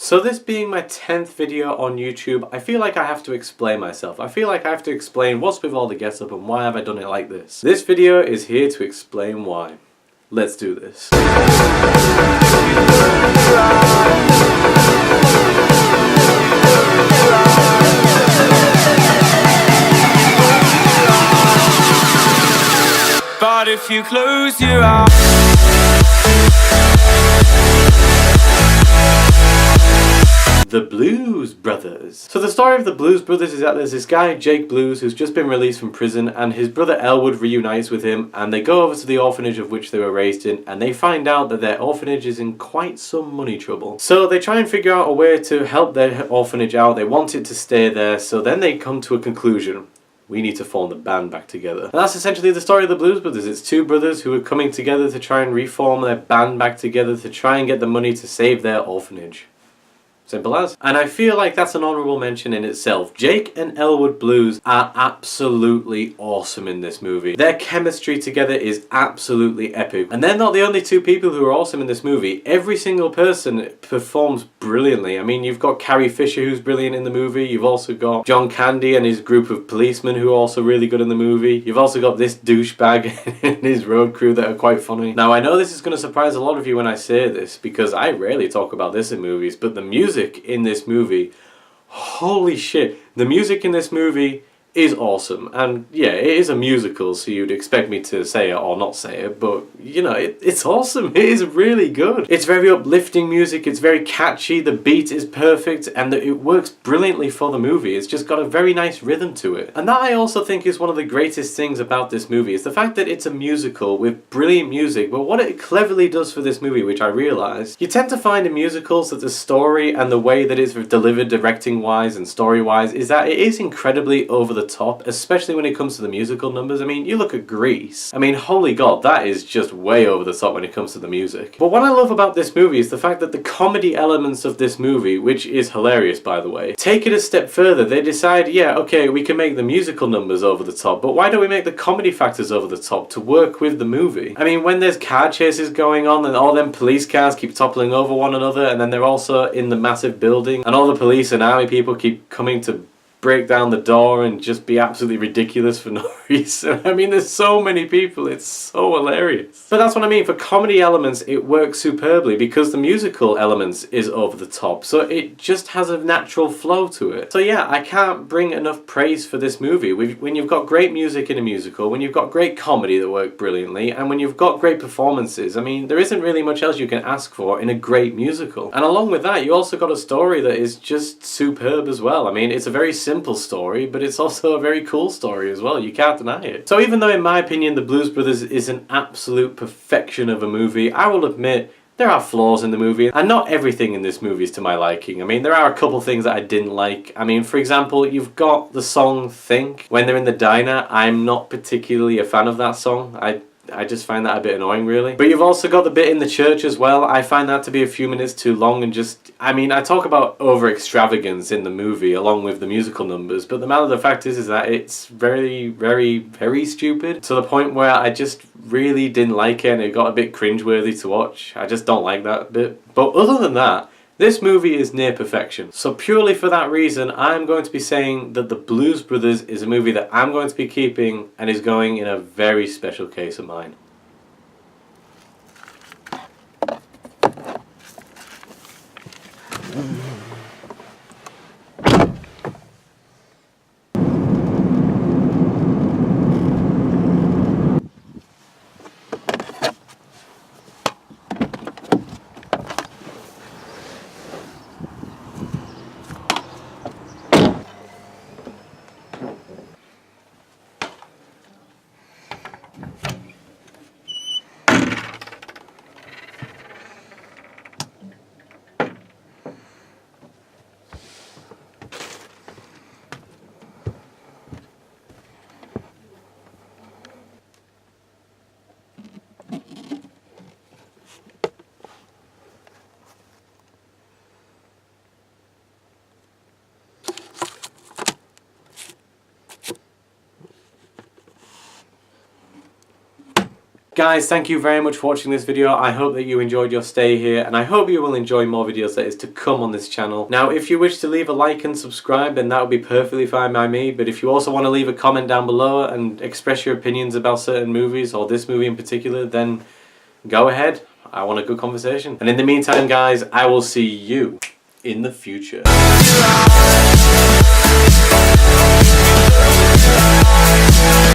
So this being my 10th video on YouTube, I feel like I have to explain myself. I feel like I have to explain what's with all the get up and why have I done it like this. This video is here to explain why. Let's do this. But if you close your eyes, The Blues Brothers. So the story of the Blues Brothers is that there's this guy, Jake Blues, who's just been released from prison, and his brother Elwood reunites with him, and they go over to the orphanage of which they were raised in, and they find out that their orphanage is in quite some money trouble. So they try and figure out a way to help their orphanage out. They want it to stay there, so then they come to a conclusion. We need to form the band back together. And that's essentially the story of the Blues Brothers. It's two brothers who are coming together to try and reform their band back together to try and get the money to save their orphanage. Simple as. And I feel like that's an honourable mention in itself. Jake and Elwood Blues are absolutely awesome in this movie. Their chemistry together is absolutely epic. And they're not the only two people who are awesome in this movie. Every single person performs brilliantly. I mean, you've got Carrie Fisher, who's brilliant in the movie. You've also got John Candy and his group of policemen who are also really good in the movie. You've also got this douchebag and his road crew that are quite funny. Now, I know this is going to surprise a lot of you when I say this, because I rarely talk about this in movies, but the music in this movie, holy shit, the music in this movie is awesome. And yeah, it is a musical, so you'd expect me to say it or not say it, but you know, it's awesome. It is really good. It's very uplifting music, it's very catchy, the beat is perfect, and it works brilliantly for the movie. It's just got a very nice rhythm to it. And that I also think is one of the greatest things about this movie, is the fact that it's a musical with brilliant music, but what it cleverly does for this movie, which I realised, you tend to find in musicals that the story and the way that it's delivered directing wise and story wise is that it is incredibly over the top, especially when it comes to the musical numbers. I mean, you look at Grease. I mean, holy god, that is just way over the top when it comes to the music. But what I love about this movie is the fact that the comedy elements of this movie, which is hilarious by the way, take it a step further. They decide, yeah, okay, we can make the musical numbers over the top, but why don't we make the comedy factors over the top to work with the movie? I mean, when there's car chases going on and all them police cars keep toppling over one another, and then they're also in the massive building, and all the police and army people keep coming to break down the door and just be absolutely ridiculous for no reason. I mean, there's so many people, it's so hilarious. But that's what I mean, for comedy elements it works superbly because the musical elements is over the top, so it just has a natural flow to it. So yeah, I can't bring enough praise for this movie. When you've got great music in a musical, when you've got great comedy that work brilliantly, and when you've got great performances, I mean, there isn't really much else you can ask for in a great musical. And along with that, you also got a story that is just superb as well. I mean, it's a very simple story, but it's also a very cool story as well. You can't deny it. So even though in my opinion The Blues Brothers is an absolute perfection of a movie, I will admit there are flaws in the movie, and not everything in this movie is to my liking. I mean, there are a couple things that I didn't like. I mean, for example, you've got the song Think. When they're in the diner, I'm not particularly a fan of that song. I just find that a bit annoying, really. But you've also got the bit in the church as well. I find that to be a few minutes too long, and just, I mean, I talk about over extravagance in the movie along with the musical numbers, but the matter of the fact is that it's very, very, very stupid to the point where I just really didn't like it, and it got a bit cringeworthy to watch. I just don't like that bit. But other than that, this movie is near perfection. So purely for that reason, I'm going to be saying that The Blues Brothers is a movie that I'm going to be keeping and is going in a very special case of mine. Guys, thank you very much for watching this video. I hope that you enjoyed your stay here, and I hope you will enjoy more videos that is to come on this channel. Now, if you wish to leave a like and subscribe, then that would be perfectly fine by me, but if you also want to leave a comment down below and express your opinions about certain movies, or this movie in particular, then go ahead. I want a good conversation. And in the meantime, guys, I will see you in the future.